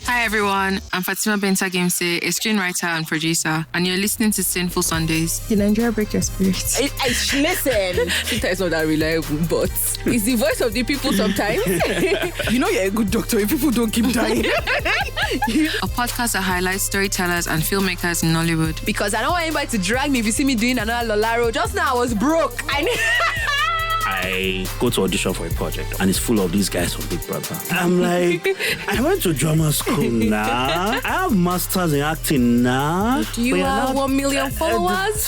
Hi everyone, I'm Fatimah Benta Gamse, a screenwriter and producer, and you're listening to Sceneful Sundays. Did Nigeria break your spirit? Listen, sometimes not that reliable, but it's the voice of the people sometimes. You know you're a good doctor if people don't keep dying. A podcast that highlights storytellers and filmmakers in Nollywood. Because I don't want anybody to drag me if you see me doing another Lolaro. Just now I was broke. I go to audition for a project and it's full of these guys from Big Brother. I'm like, I went to drama school now. I have masters in acting now. Do you have 1 million followers?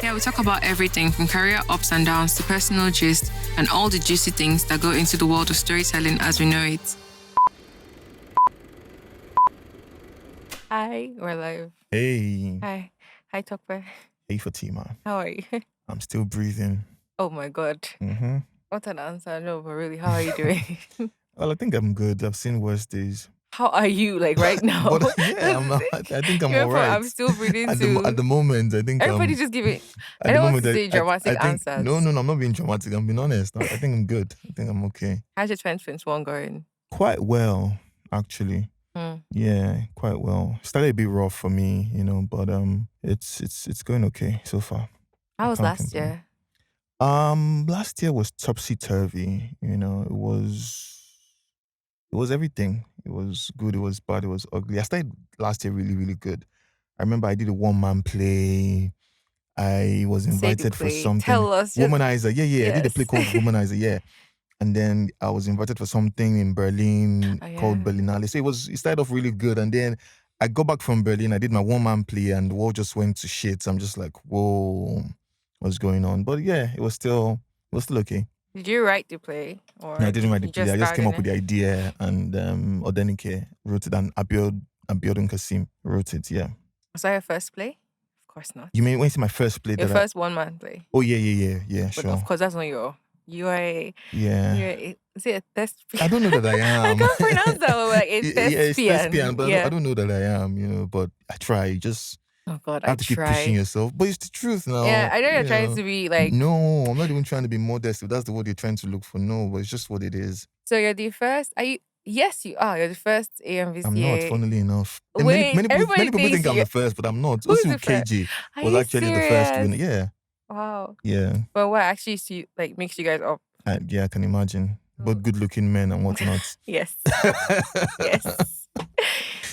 Here we talk about everything from career ups and downs to personal gist and all the juicy things that go into the world of storytelling as we know it. Hi, we're live. Hey. Hi, Tope. Hey, Fatimah. How are you? I'm still breathing. Oh my God. Mm-hmm. What an answer. No, but really, how are you doing? Well, I think I'm good. I've seen worse days. How are you, like, right now? But yeah, I think I'm all right. I'm still breathing At too. the moment, I think Everybody just give it. at I the don't want moment, to say dramatic I think, answers. No, I'm not being dramatic. I'm being honest. I think I'm good. I think I'm okay. How's your 2021 going? Quite well, actually. Yeah, quite well. Started a bit rough for me, but it's going okay so far. How was Can't last complain. year? Last year was topsy-turvy. It was everything. It was good, it was bad, it was ugly. I started last year really, really good. I remember I did a one-man play. I was Say the invited for play. something. Tell us. Womanizer. Yeah. I did a Yes. play called Womanizer, yeah. And then I was invited for something in Berlin Oh, yeah. called Berlinale. So it started off really good. And then I got back from Berlin, I did my one-man play and the world just went to shit. So I'm just like, whoa, what's going on? But yeah, it was still okay. Did you write the play? Or No, I didn't write the you play. I just came started up with the idea and Odenike wrote it and Abiodun Kasim wrote it, yeah. Was that your first play? Of course not. You mean when you see my first play? Your first one-man play. Oh, yeah, But sure. of course, that's not you are a, Yeah. is it a thespian? I don't know that I I am. can't pronounce that. Like a thespian. Yeah, it's thespian, but yeah. I don't know that I am, but I try. You just Oh God, have to keep pushing yourself. But it's the truth now. Yeah, I know you're you trying to be like. No, I'm not even trying to be modest. If that's the word you're trying to look for. No, but it's just what it is. So you're the first. Are you? Yes, you are. You're the first AMVCA. I'm not, funnily enough. And Wait, many people everybody think I'm thinks the first, but I'm not. Who's Usu the first? KG Are was you actually the first serious? winner. Yeah. Wow. Yeah. But what actually makes you guys up? Yeah, I can imagine. Both good-looking men and whatnot. Yes. Yes.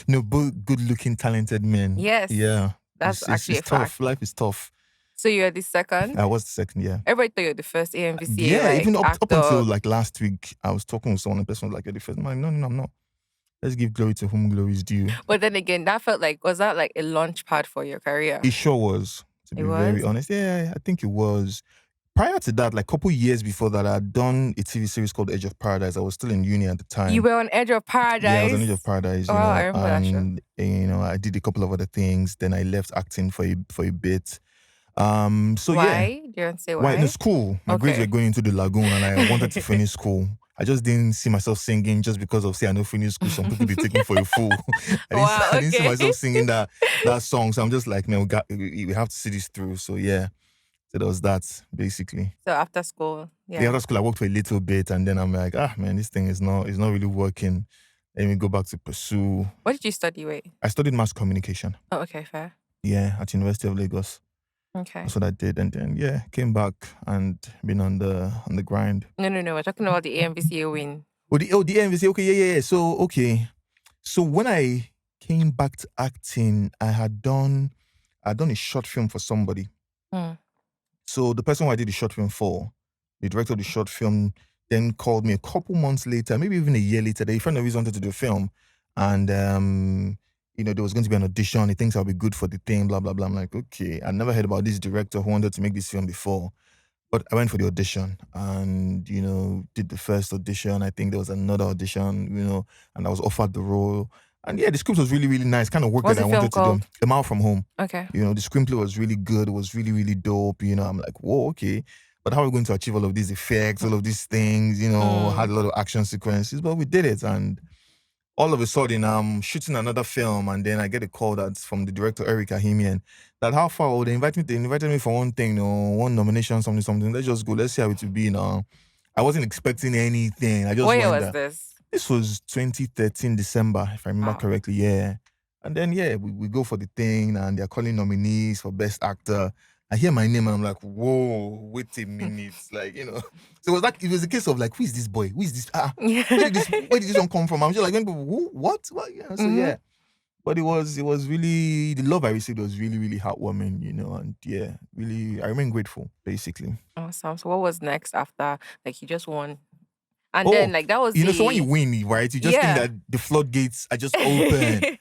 No, both good-looking, talented men. Yes. Yeah. That's actually it's a tough. fact. Life is tough. So you're the second. I was the second, yeah. Everybody thought you're the first AMVCA. Yeah, like, even up actor. until like last week, I was talking with someone, and the person was like, "You're the first." I'm like, no, I'm not. Let's give glory to whom glory is due. But then again, was that like a launch pad for your career? It sure was, to be It very was? honest. Yeah, I think it was. Prior to that, like a couple years before that, I had done a TV series called Edge of Paradise. I was still in uni at the time. You were on Edge of Paradise. Yeah, I was on Edge of Paradise. Oh, I remember that show. And I did a couple of other things. Then I left acting for a bit. So Why? yeah. Do you want to say why? In the school, my grades Okay. were going into the lagoon, and I wanted to finish school. I just didn't see myself singing just because of say I don't finish school. Some people be taking me for a fool. I didn't see okay. myself singing that song. So I'm just like, man, we have to see this through. So yeah, so that was that basically. So after school, Yeah, after school I worked for a little bit, and then I'm like, man, this thing is not really working. Let me go back to pursue. What did you study? Wait. I studied mass communication. Oh, okay, fair. Yeah, at University of Lagos. Okay. That's what I did, and then came back and been on the grind. No. We're talking about the AMVCA win. The MVC. Okay, yeah. So when I came back to acting, I had done a short film for somebody. So the person who I did the short film for, the director of the short film, then called me a couple months later, maybe even a year later. They found a reason wanted to do a film, and there was going to be an audition. He thinks I'll be good for the thing. Blah blah blah. I'm like, okay. I never heard about this director who wanted to make this film before. But I went for the audition and, did the first audition. I think there was another audition, and I was offered the role. And yeah, the script was really, really nice. Kind of work What's that I the film wanted to called? do. A Mile From Home. Okay. The screenplay was really good. It was really, really dope. I'm like, whoa, okay. But how are we going to achieve all of these effects, all of these things, had a lot of action sequences. But we did it. And all of a sudden, I'm shooting another film, and then I get a call that's from the director, Eric Ahimian, that how far would they invite me? They invited me for one thing, one nomination, something. Let's just go. Let's see how it will be now. I wasn't expecting anything. I just What year went was there. this? This was 2013 December, if I remember Wow. correctly. Yeah. And then we go for the thing, and they're calling nominees for best actor. I hear my name and I'm like, whoa, wait a minute. Like, So it was a case of like, who is this boy? Who is this? Where did this one come from? I'm just like, who? What? Yeah. So yeah. But it was really, the love I received was really, really heartwarming, and yeah, really, I remain grateful, basically. Awesome. So what was next after like you just won? And then like that was so when you win, right, you just think that the floodgates are just open.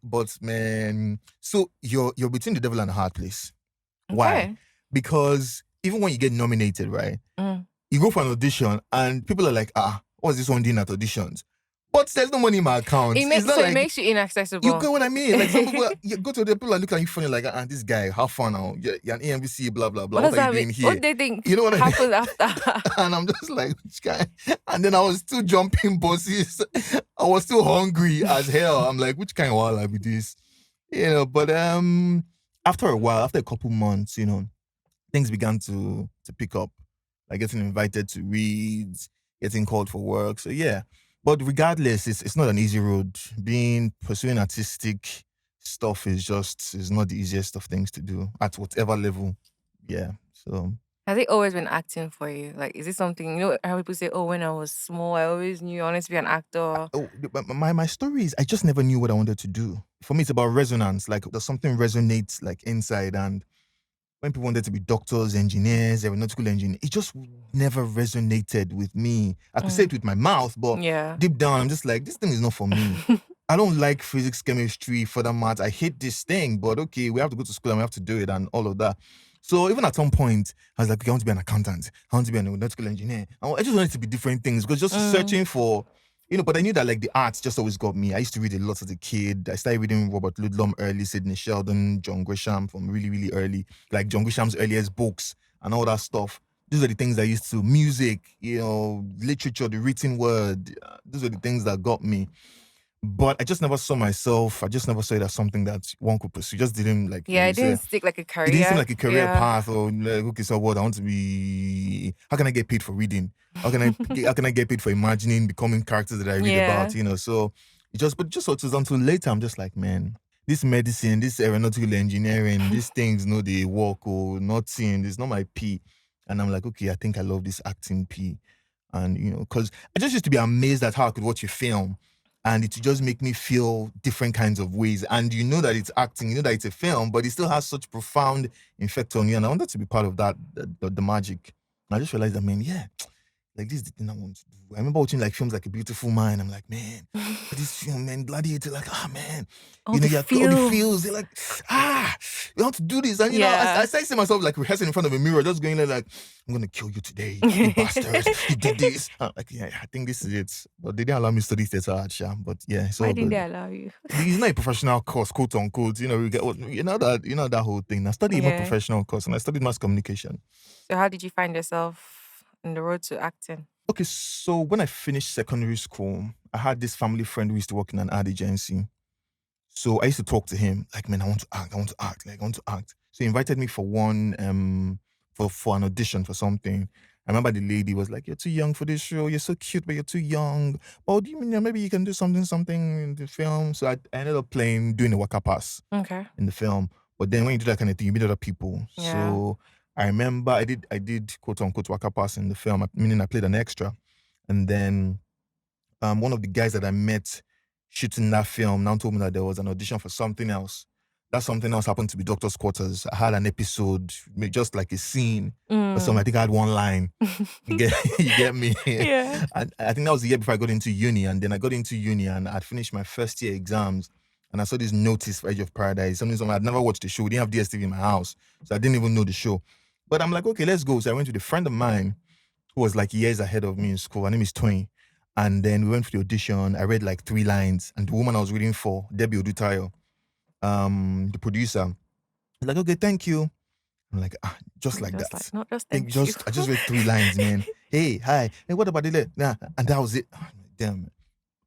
But man, so you're between the devil and a hard place. Why? Because even when you get nominated, right, you go for an audition and people are like, what's this one doing at auditions? But there's no money in my account. It makes you inaccessible. You get what I mean? Like some people, you go to the people are looking at you funny, like, this guy, how fun now? You're an AMVC, blah, blah, blah. What are you doing here? What do they think you know what happens I mean? after? And I'm just like, which guy? And then I was still jumping buses. I was still hungry as hell. I'm like, which kind of wild life is this? But after a while, after a couple months, things began to pick up. Like getting invited to reads, getting called for work. So yeah. But regardless, it's not an easy road. Pursuing artistic stuff is not the easiest of things to do at whatever level. Yeah. So has it always been acting for you? Like, is it something, how people say, when I was small, I always knew I wanted to be an actor? My story is I just never knew what I wanted to do. For me, it's about resonance. Like, there's something resonates like inside. And when people wanted to be doctors, engineers, aeronautical engineers, it just never resonated with me. I could say it with my mouth, but deep down, I'm just like, this thing is not for me. I don't like physics, chemistry, further maths. I hate this thing, but okay, we have to go to school and we have to do it and all of that. So even at some point, I was like, okay, I want to be an accountant. I want to be an aeronautical engineer. I just wanted to be different things because just searching for, but I knew that like the arts just always got me. I used to read a lot as a kid. I started reading Robert Ludlum early, Sidney Sheldon, John Grisham from really, really early. Like John Grisham's earliest books and all that stuff. These are the things I used to, music, literature, the written word. Those are the things that got me. But I just never saw myself. I just never saw it as something that one could pursue. It just didn't like. Yeah, it didn't stick like a career. It didn't seem like a career path or like, okay, so what? I want to be. How can I get paid for reading? How can I get paid for imagining, becoming characters that I read about? So it just so it was until later I'm just like, man, this medicine, this aeronautical engineering, these things, they work or nothing. It's not my P. And I'm like, okay, I think I love this acting P. And because I just used to be amazed at how I could watch a film. And it just make me feel different kinds of ways. And that it's acting, that it's a film, but it still has such profound effect on you. And I wanted to be part of that, the magic. And I just realized that, man, like this is the thing I want to do. I remember watching like films like A Beautiful Mind. I'm like, man, this film, man, Gladiator, like, man. All the feels. They're like, we want to do this. And I started seeing myself like rehearsing in front of a mirror, just going like, I'm gonna kill you today, you bastards. You did this. Like, I think this is it. But they didn't allow me to study theater art, but yeah. So why didn't they allow you? It's not a professional course, quote unquote. We get that whole thing. I studied a professional course and I studied mass communication. So how did you find yourself on the road to acting? Okay, so when I finished secondary school, I had this family friend who used to work in an ad agency. So I used to talk to him, like, man, I want to act. So he invited me for one, for an audition for something. I remember the lady was like, you're too young for this show. You're so cute, but you're too young. Oh, do you mean maybe you can do something in the film? So I ended up doing a waka pass in the film. But then when you do that kind of thing, you meet other people. Yeah. So I remember I did quote unquote waka pass in the film, meaning I played an extra. And then one of the guys that I met shooting that film now told me that there was an audition for something else. That something else happened to be Doctor's Quarters. I had an episode, just like a scene or something. I think I had one line. You get me? Yeah. I think that was the year before I got into uni. And then I got into uni and I'd finished my first year exams. And I saw this notice for Edge of Paradise. Something I'd never watched the show. We didn't have DSTV in my house. So I didn't even know the show. But I'm like, okay, let's go. So I went with a friend of mine who was like years ahead of me in school. Her name is Twain. And then we went for the audition. I read like 3 lines. And the woman I was reading for, Debbie Odutayo, the producer, was like, okay, thank you. I'm like, just like that. Like, not just thank you. I just read 3 lines, man. Hey, hi. Hey, what about it? Nah. And that was it. Oh, damn.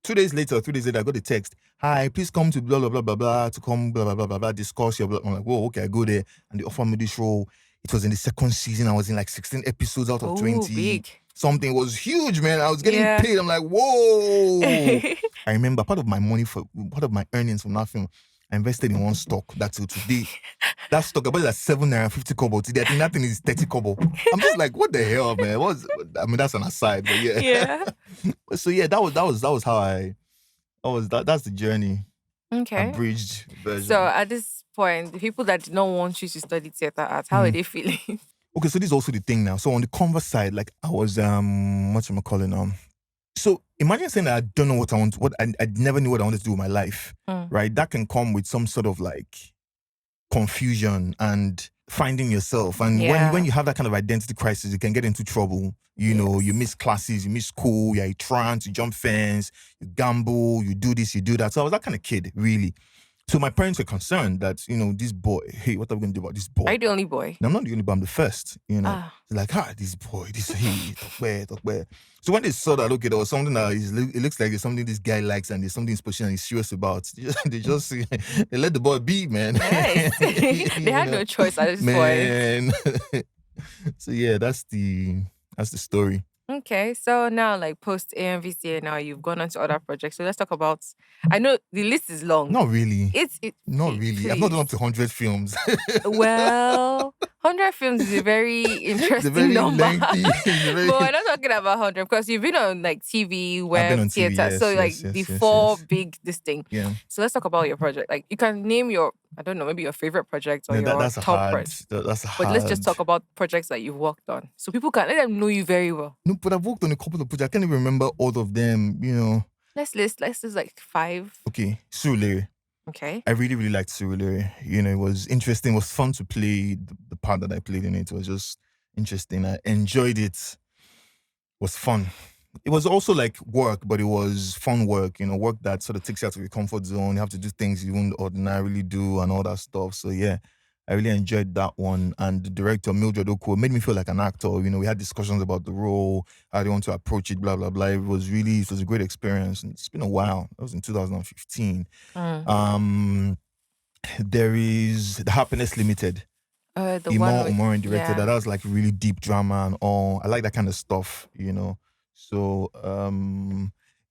3 days later, I got a text. Hi, please come to blah, blah, blah, blah, blah, to come blah, blah, blah, blah, blah, discuss your blah. I'm like, whoa, okay, I go there. And they offered me this role. It was in the 2nd season. I was in like 16 episodes out of 20. Big. something. It was huge, man. I was getting Yeah. paid. I'm like, whoa. I remember part of my earnings from that film, I invested in one stock that till today. That stock, I bought it at 7.50 kobo. Today, I think that thing is 30 kobo. I'm just like, what the hell, man? That's an aside, but yeah. Yeah. So yeah, that was how that's the journey. Okay. Abridged version. So at this point, the people that did not want you to study theater arts, how are they feeling? Okay, so this is also the thing now. So on the converse side, like I was what am I calling so imagine saying that I don't know what I want, I never knew what I wanted to do with my life. Right? That can come with some sort of like confusion and finding yourself. And when you have that kind of identity crisis, you can get into trouble. You know, you miss classes, you miss school, you're a trance, you jump fence, you gamble, you do this, you do that. So I was that kind of kid, really. So my parents were concerned that, this boy, hey, what are we going to do about this boy? Are you the only boy? No, I'm not the only boy, I'm the first, Like, this boy, talk where. So when they saw that, okay, there was something that it looks like there's something this guy likes and there's something he's pushing and he's serious about. They let the boy be, man. Nice. They had no choice at this point. So yeah, that's the story. Okay, so now like post AMVCA now you've gone on to other projects. So let's talk about, I know the list is long. Not really. Not really. Please. I've not done up to 100 films. Well, 100 films is a very interesting number. Lengthy. But we're not talking about 100 because you've been on like TV, web, theater. Yes, so like four yes. big this thing. Yeah. So let's talk about your project. Like you can name your, I don't know, maybe your favorite project or your top project. That's But let's just talk about projects that you've worked on. So people can let them know you very well. No, but I've worked on a couple of projects. I can't even remember all of them, Let's list like 5. Okay, Surulere. Okay. I really, really liked Surulere. It was interesting. It was fun to play. The part that I played in it was just interesting. I enjoyed it. It was fun. It was also like work, but it was fun work, work that sort of takes you out of your comfort zone. You have to do things you wouldn't ordinarily do and all that stuff. So yeah, I really enjoyed that one. And the director, Mildred Oko, made me feel like an actor. We had discussions about the role, how they want to approach it, blah, blah, blah. It was a great experience. And it's been a while. That was in 2015. There is The Happiness Limited. Umorin directed that. That was like really deep drama and all. I like that kind of stuff, So,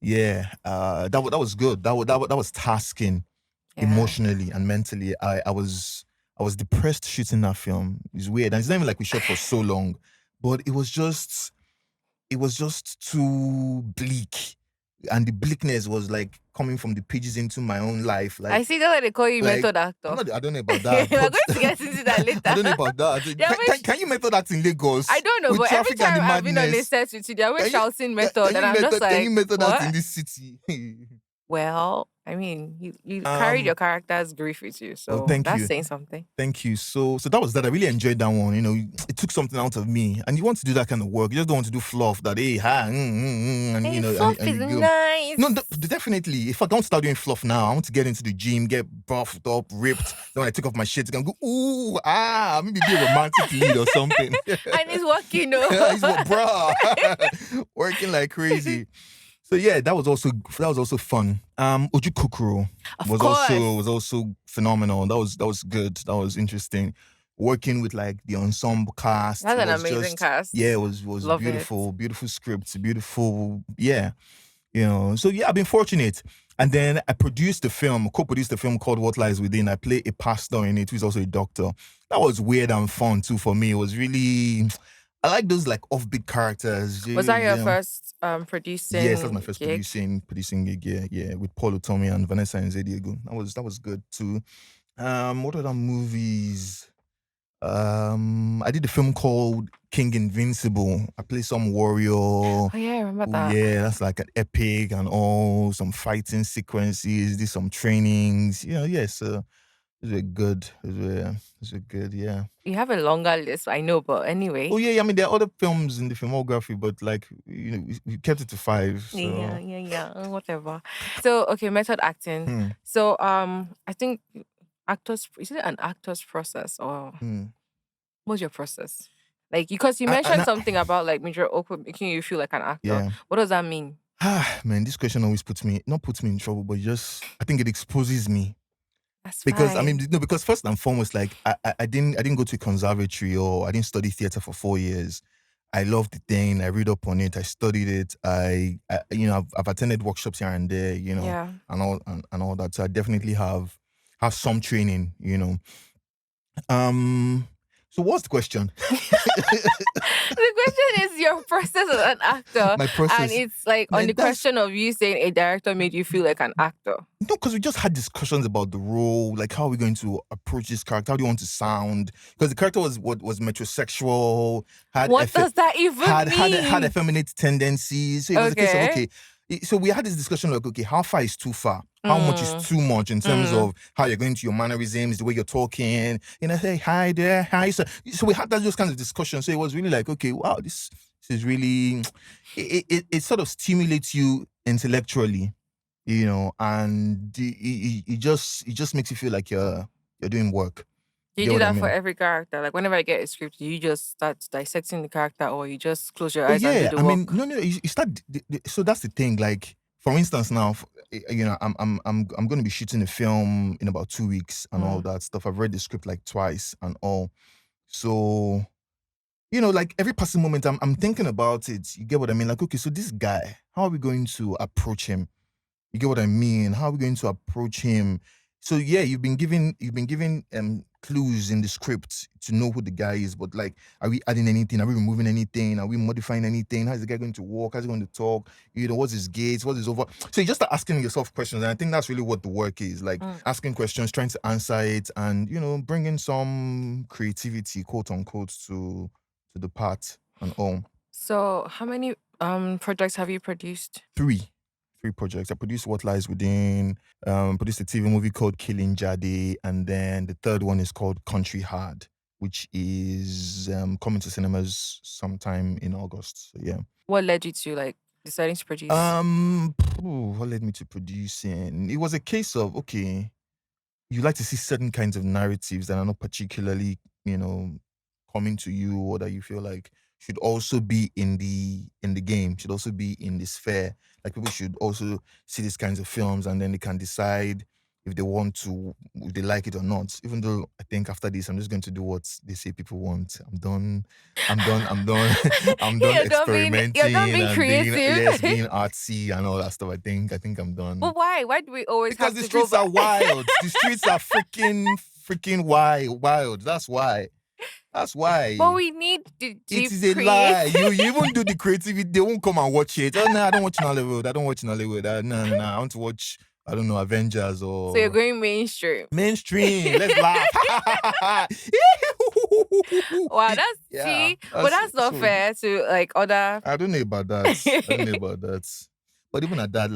that was good. That was tasking emotionally and mentally. I was depressed shooting that film. It's weird. And it's not even like we shot for so long, but it was just too bleak. And the bleakness was like coming from the pages into my own life. Like, I see that they call you method actor. I don't know about that. We're going to get into that later. I don't know about that. Can you method act in Lagos? I don't know, with but every time I've been on a madness? set with you, they're always shouting method, and I'm just like, can you method what? act in this city? Well, I mean, you carried your character's grief with you, so that's saying something. Thank you. So that was that. I really enjoyed that one. It took something out of me, and you want to do that kind of work. You just don't want to do fluff. That and fluff is nice. No, definitely. If I don't start doing fluff now, I want to get into the gym, get buffed up, ripped. Then when I take off my shit, I can go maybe be a romantic lead or something. And he's working, working like crazy. So yeah, that was also fun. Oju Kukuro was also phenomenal. That was good. That was interesting. Working with like the ensemble cast. That's an amazing cast. Yeah, it was beautiful. Beautiful scripts, beautiful. Yeah, So yeah, I've been fortunate. And then I co-produced a film called What Lies Within. I play a pastor in it who's also a doctor. That was weird and fun too for me. It was really. I like those like offbeat characters. Was that your first producing? Yes, that was my first gig? producing gig. Yeah, with Paul Otomi and Vanessa and Zediego. That was good too. What other movies? I did a film called King Invincible. I played some warrior. Oh yeah, I remember that. Yeah, that's like an epic and all. Some fighting sequences. Did some trainings. So those were good. Those were good. Yeah. You have a longer list, I know, but anyway. Oh yeah. I mean, there are other films in the filmography, but like we kept it to 5. So. Yeah. Whatever. So okay, method acting. So I think is it an actor's process or what's your process? Like because you mentioned something about like Major Oakwood making you feel like an actor. Yeah. What does that mean? Man, this question always puts me in trouble, but I think it exposes me. That's because fine. Because first and foremost, like I didn't go to a conservatory or I didn't study theater for 4 years. I love the thing. I read up on it. I studied it. I've attended workshops here and there, and all that. So I definitely have some training, So what's the question? The question is your process as an actor. My process. And it's like on the question of you saying a director made you feel like an actor. No, because we just had discussions about the role, like how are we going to approach this character? How do you want to sound? Because the character was metrosexual. What does that even mean? Had effeminate tendencies. So it was a case of, okay. So we had this discussion like, okay, how far is too far? How much is too much in terms of how you're going to your mannerisms, the way you're talking? Hey, hi there, hi. So we had those kinds of discussions. So it was really like, okay, wow, this is really, it sort of stimulates you intellectually, and it just makes you feel like you're doing work. You do that for every character. Like whenever I get a script, you just start dissecting the character, or you just close your eyes and do the work. No. You start. So that's the thing. Like for instance, now, I'm going to be shooting a film in about 2 weeks and all that stuff. I've read the script like twice and all. So, like every passing moment, I'm thinking about it. You get what I mean? Like, okay, so this guy, how are we going to approach him? You get what I mean? How are we going to approach him? So yeah, you've been given clues in the script to know who the guy is, but like, are we adding anything? Are we removing anything? Are we modifying anything? How's the guy going to walk? How's he going to talk? What's his gaze? What's his over? So you just start asking yourself questions, and I think that's really what the work is, like asking questions, trying to answer it, and bringing some creativity, quote unquote, to the part and all. So how many projects have you produced? 3 projects. I produced What Lies Within, produced a TV movie called Killing Jade, and then the third one is called Country Hard, which is coming to cinemas sometime in August. So yeah. What led you to deciding to produce? What led me to producing? It was a case of, okay, you like to see certain kinds of narratives that are not particularly, coming to you, or that you feel like should also be in the game, should also be in the sphere. Like people should also see these kinds of films, and then they can decide if they want to, if they like it or not. Even though I think after this, I'm just going to do what they say people want. I'm done experimenting. You're done being creative. Being artsy and all that stuff. I think I'm done. But why? Why do we always because have the to go streets are wild. The streets are freaking wild. That's why. But we need the deep It is a lie. You even do the creativity, they won't come and watch it. Oh no, I don't watch Nollywood. No. I want to watch, I don't know, Avengers or. So you're going mainstream. Let's laugh. Wow, that's not fair to other. I don't know about that. But even at that,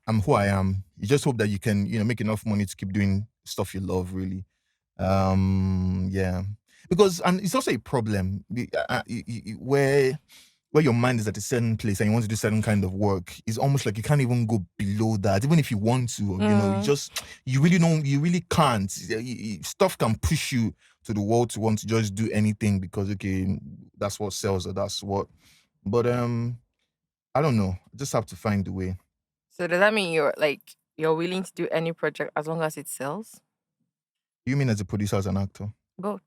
I'm who I am. You just hope that you can, make enough money to keep doing stuff you love, really. Yeah, because and it's also a problem where your mind is at a certain place and you want to do certain kind of work. It's almost like you can't even go below that, even if you want to. You really can't. Stuff can push you to the wall to want to just do anything because that's what sells or that's what. But I don't know. I just have to find the way. So does that mean you're willing to do any project as long as it sells? You mean as a producer, as an actor? Both.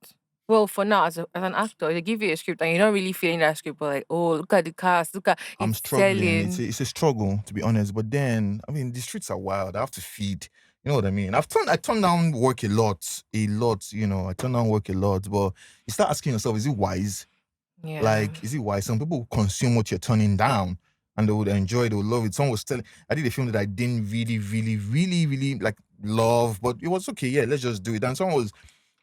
Well, for now, as an actor, they give you a script and you're not really feeling that script, but look at the cast, I'm struggling. Selling. It's a struggle, to be honest. But then, the streets are wild. I have to feed. You know what I mean? I turned down work a lot. I turned down work a lot. But you start asking yourself, is it wise? Yeah. Is it wise? Some people consume what you're turning down and they would enjoy it, they would love it. Someone was telling, I did a film that I didn't really, really, really, really love, but it was okay. Yeah, let's just do it. And someone was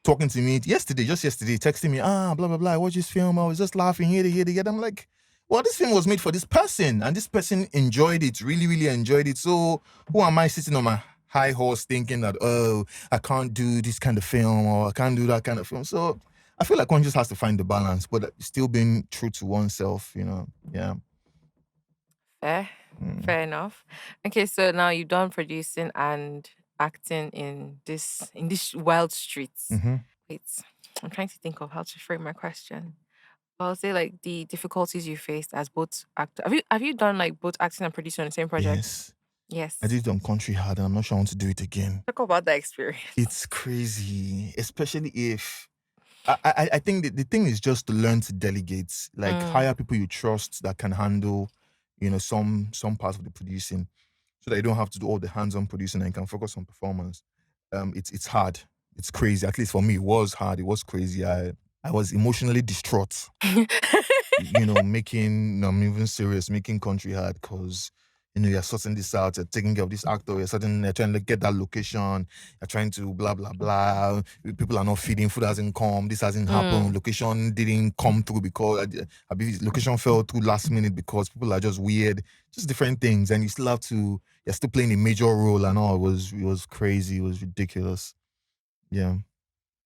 talking to me just yesterday, texting me, blah, blah, blah. I watched this film. I was just laughing here. I'm like, well, this film was made for this person, and this person enjoyed it, really, really enjoyed it. So who am I sitting on my high horse thinking that, I can't do this kind of film or I can't do that kind of film? So I feel like one just has to find the balance, but still being true to oneself, yeah. Fair enough. Okay, so now you've done producing and acting in this wild streets. Mm-hmm. Wait, I'm trying to think of how to frame my question. I'll say the difficulties you faced as both actor. Have you done both acting and producing on the same project? Yes. I did it on Country Hard, and I'm not sure I want to do it again. Talk about that experience. It's crazy, especially if I think the thing is just to learn to delegate, like hire people you trust that can handle, some parts of the producing, so that you don't have to do all the hands-on producing and you can focus on performance. It's hard. It's crazy. At least for me, it was hard. It was crazy. I was emotionally distraught. I'm even serious, making country hard because you're sorting this out, you're taking care of this actor, you're trying to get that location, you're trying to blah blah blah. People are not feeding, food hasn't come, this hasn't happened, location didn't come through because I believe location fell through last minute because people are just weird, just different things, and you still have to, you're still playing a major role and all. It was crazy, it was ridiculous. Yeah.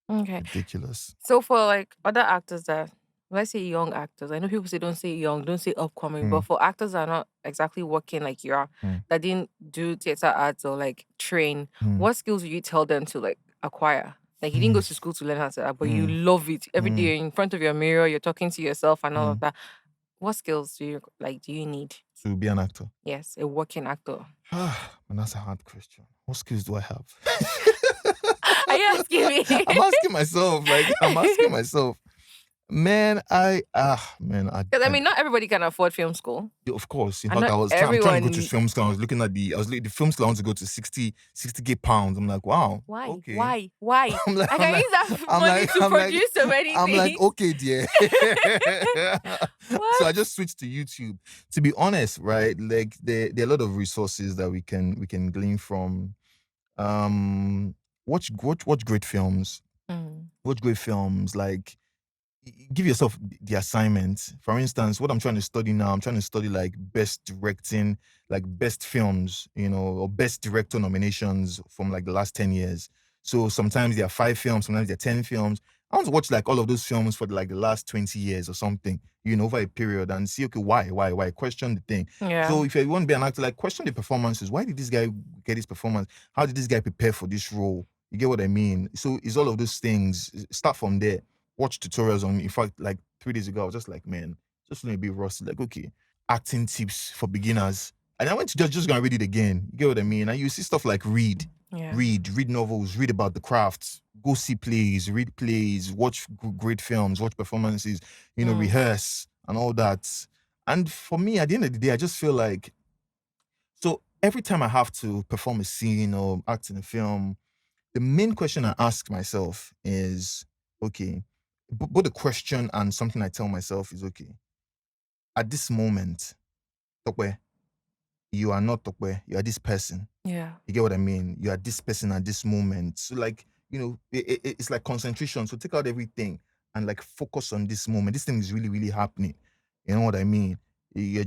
Okay. Ridiculous. So for like other actors that, let's say young actors, I know people say don't say young, don't say upcoming, but for actors that are not exactly working like you are, that didn't do theater arts or like train, what skills would you tell them to like acquire? Like you didn't go to school to learn how to act, but you love it. Every day you're in front of your mirror, you're talking to yourself and all of that. What skills do you need to be an actor? Yes, a working actor. Man, that's a hard question. What skills do I have? Are you asking me? I'm asking myself. Man, Because I mean, not everybody can afford film school. Of course. In And fact, not I'm trying to everyone- go to film school. I was looking at the film school. I want to go to 60K pounds. I'm like, wow. Why? Okay. Why? I'm like, I can use that money to produce so many I'm things. like, okay, dear. So I just switched to YouTube. To be honest, right? Like there are a lot of resources that we can glean from. Watch great films. Watch great films. Like, give yourself the assignment. For instance, what I'm trying to study now, I'm trying to study like best directing, like best films, or best director nominations from like the last 10 years. So sometimes there are 5 films, sometimes there are 10 films. I want to watch like all of those films for like the last 20 years or something, over a period and see, okay, why? Question the thing. Yeah. So if you want to be an actor, like question the performances. Why did this guy get his performance? How did this guy prepare for this role? You get what I mean? So it's all of those things. Start from there. Watch tutorials on, in fact, like 3 days ago, I was just like, man, just a bit rusty. Like, okay, acting tips for beginners. And I went to just gonna read it again. You get what I mean? And you see stuff like read novels, read about the crafts, go see plays, read plays, watch great films, watch performances, rehearse and all that. And for me, at the end of the day, I just feel like, so every time I have to perform a scene or act in a film, the main question I ask myself is, okay, both the question and something I tell myself is, okay, at this moment, Tope, you are not Tope, you are this person. Yeah. You get what I mean? You are this person at this moment. So like, it's like concentration. So take out everything and like focus on this moment. This thing is really, really happening. You know what I mean? You're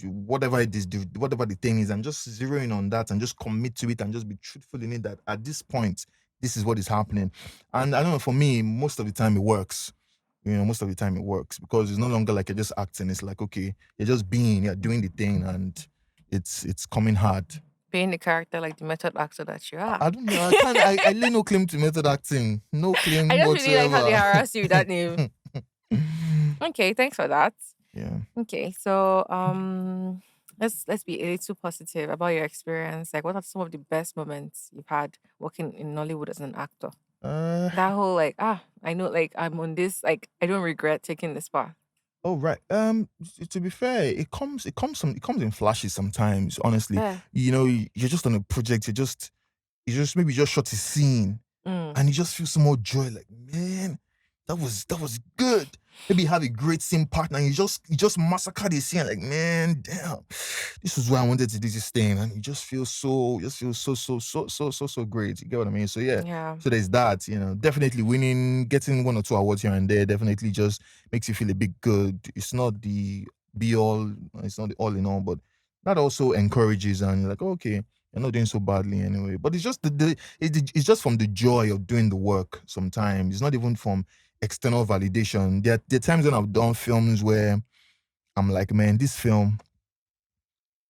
whatever it is, whatever the thing is, and just zeroing on that and just commit to it and just be truthful in it that at this point, this is what is happening. And I don't know, for me, most of the time it works. Most of the time it works because it's no longer like you're just acting. It's like, okay, you're just you're doing the thing and it's coming hard. Being the character, like the method actor that you are. I don't know. I lay no claim to method acting. No claim I just whatsoever. really like how they harass you with that name. Okay, thanks for that. Yeah. Okay, so let's be a little positive about your experience. Like, what are some of the best moments you've had working in Nollywood as an actor? That whole like, I know, like I'm on this, like I don't regret taking this path. Oh right. To be fair, it comes in flashes sometimes. Honestly, Yeah. you're just on a project. You just maybe just shot a scene, and you just feel some more joy. Like, man, that was good. Maybe you have a great scene partner, and you just massacre the scene. Like, man, damn, this is why I wanted to do this thing, and you just feel so great. You get what I mean? So yeah. Yeah. So there's that. Definitely winning, getting 1 or 2 awards here and there, definitely just makes you feel a bit good. It's not the be all, it's not the all in all, but that also encourages, and you're like, okay, you're not doing so badly anyway. But it's just it's just from the joy of doing the work. Sometimes it's not even from external validation. There are times when I've done films where I'm like, man, this film,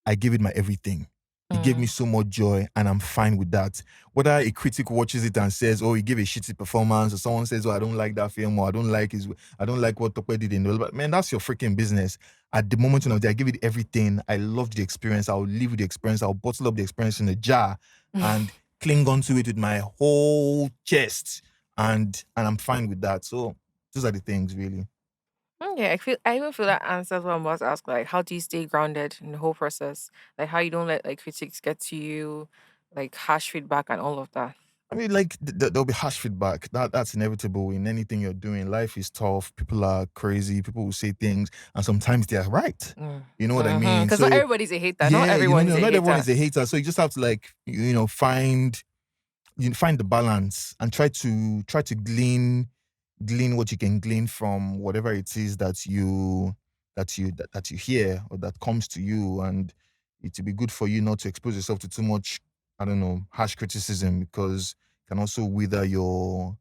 I give it my everything. It gave me so much joy, and I'm fine with that. Whether a critic watches it and says, "Oh, he gave a shitty performance," or someone says, "Oh, I don't like that film," or I don't like what Tope did in the, but man, that's your freaking business. At the moment of the day, I give it everything. I loved the experience. I'll live with the experience. I'll bottle up the experience in a jar and cling onto it with my whole chest. and I'm fine with that. So those are the things, really. Okay, I even feel that answers what I'm about to ask. Like, how do you stay grounded in the whole process? Like, how you don't let like critics get to you, like harsh feedback and all of that. I mean, like there'll be harsh feedback. That's inevitable in anything you're doing. Life is tough. People are crazy. People will say things, and sometimes they are right. You know what I mean? Because So not everybody's a hater. Not yeah, everyone is a not hater. everyone is a hater. So you just have to like find the balance and try to glean what you can glean from whatever it is that you hear or that comes to you, and it will be good for you not to expose yourself to too much, I don't know, harsh criticism, because it can also wither your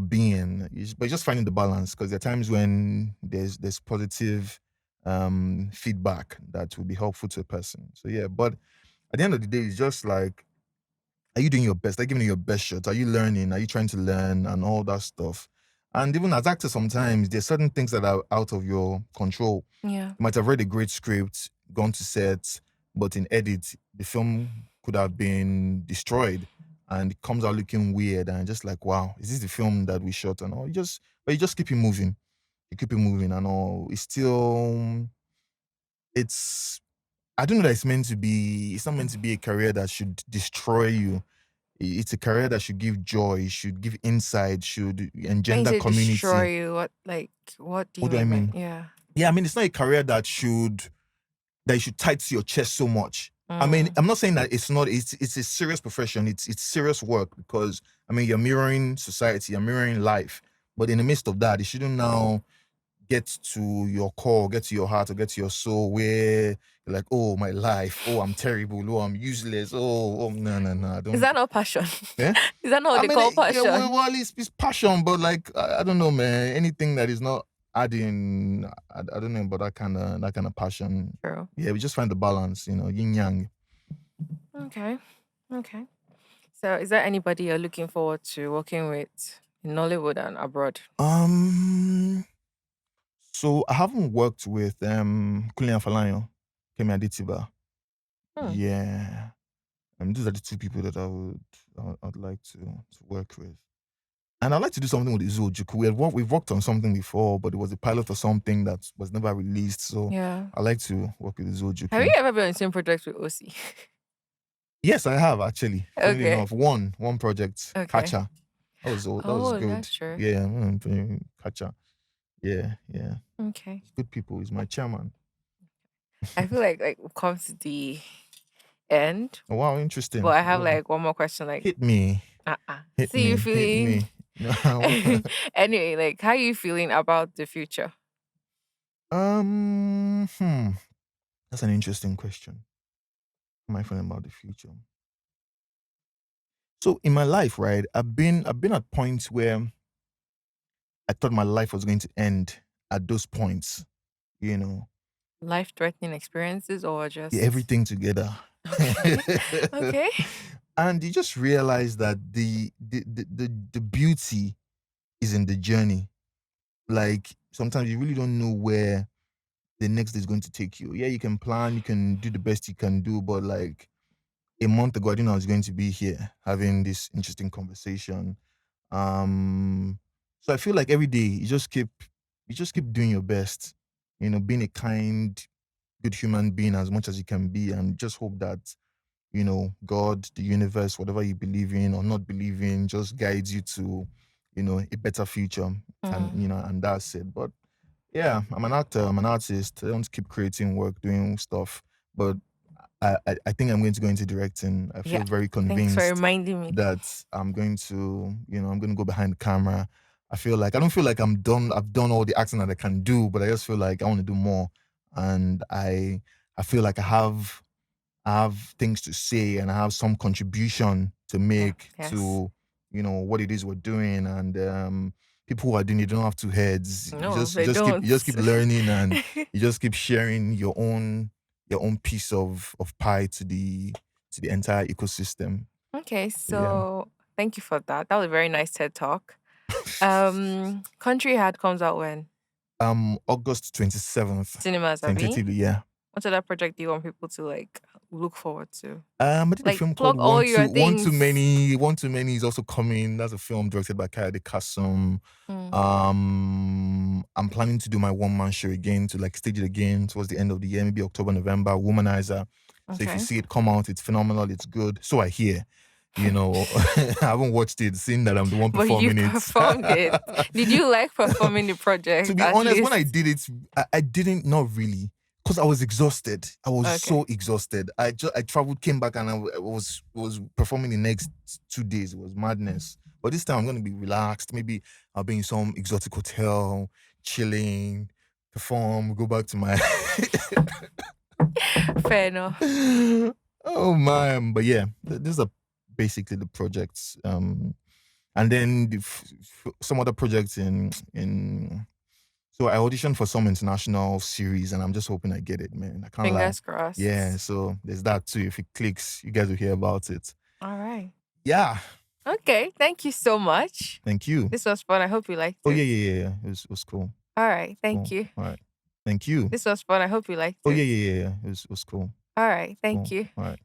being. But just finding the balance, because there are times when there's positive feedback that will be helpful to a person. So yeah, but at the end of the day, it's just like, are you doing your best? Are you giving it your best shot? Are you learning? Are you trying to learn and all that stuff? And even as actors, sometimes there's certain things that are out of your control. Yeah. You might have read a great script, gone to set, but in edit, the film could have been destroyed and it comes out looking weird, and just like, wow, is this the film that we shot? And all you just keep it moving. You keep it moving and all. It's I don't know that it's not meant to be a career that should destroy you. It's a career that should give joy, should give insight, should When you engender say community. destroy you, what do you What do I mean? mean? Yeah. Yeah, I mean, it's not a career that you should tie to your chest so much. I mean, I'm not saying that it's not. It's a serious profession. It's serious work, because I mean, you're mirroring society, you're mirroring life. But in the midst of that, it shouldn't now get to your core, get to your heart, or get to your soul, where you're like, oh, my life, oh, I'm terrible, oh, I'm useless, oh, no, don't. Is that not passion? Yeah? Is that not what they call passion? Yeah, well, it's passion, but like, I don't know, man. Anything that is not adding, I don't know about that kind of passion. True. Yeah, we just find the balance, yin yang. Okay. So, is there anybody you're looking forward to working with in Nollywood and abroad? So I haven't worked with Kulian Falayo, Kemi Adetiba. Yeah. These are the two people that I'd like to work with. And I'd like to do something with Izuojuku. We've worked on something before, but it was a pilot or something that was never released. So Yeah. I like to work with Izuojuku. Have you ever been on the same project with OC? Yes, I have actually. Funnily Okay. enough, one project, Okay. Catcher. That was good. That's true. Yeah, Catcher. Yeah. Okay. Good people. He's my chairman. I feel like we've come to the end. Oh, wow, interesting. But I have Well, like one more question. Like, hit me. Hit See me. you feeling. Hit me. Anyway, like, how are you feeling about the future? That's an interesting question. How am I feeling about the future? So in my life, right, I've been at points where I thought my life was going to end at those points, Life-threatening experiences or just Yeah, everything together. Okay. And you just realize that the beauty is in the journey. Like, sometimes you really don't know where the next day is going to take you. Yeah, you can plan, you can do the best you can do, but like a month ago, I didn't know I was going to be here having this interesting conversation. So I feel like every day you just keep doing your best, being a kind, good human being as much as you can be, and just hope that God, the universe, whatever you believe in or not believe in, just guides you to a better future. And that's it. But yeah, I'm an actor, I'm an artist. I don't keep creating work, doing stuff, but I think I'm going to go into directing. I feel very Thanks convinced for reminding me. that I'm going to go behind the camera. I don't feel like I'm done. I've done all the acting that I can do, but I just feel like I want to do more. And I feel like I have things to say and I have some contribution to make Yes. to what it is we're doing. And people who are doing it don't have two heads. No, you they just don't. keep learning, and you just keep sharing your own piece of pie to the entire ecosystem. Okay, so thank you for that. That was a very nice TED talk. Country Hat comes out when? August 27th. Cinemas, Abby. Tentatively, yeah. What other project do you want people to like look forward to? I did a Like, film plug called all your One Too things. Many. One Too Many is also coming. That's a film directed by Kayode Kasum. I'm planning to do my one-man show again, to like stage it again towards the end of the year, maybe October, November. Womanizer. So if you see it come out, it's phenomenal. It's good. So I hear. You know, I haven't watched it, seen that I'm the one But performing you it. performed it. Did you like performing the project? To be at honest, least? when I did it, I didn't, not really, because I was exhausted. I was Okay. so exhausted. I traveled, came back, and I was performing the next 2 days. It was madness. But this time I'm going to be relaxed. Maybe I'll be in some exotic hotel, chilling, perform, go back to my. Fair enough. Oh man, but yeah, these are basically the projects. And then some other projects in. So I auditioned for some international series, and I'm just hoping I get it, man. I can't Fingers lie. crossed. Yeah, so there's that too. If it clicks, you guys will hear about it. All right. Yeah. Okay. Thank you so much. Thank you. This was fun. I hope you liked it. Oh yeah. It was cool. All right. Thank Cool. you. All right. Thank you. This was fun. I hope you liked Oh it. yeah. It was cool. All right. Thank Cool. you. All right.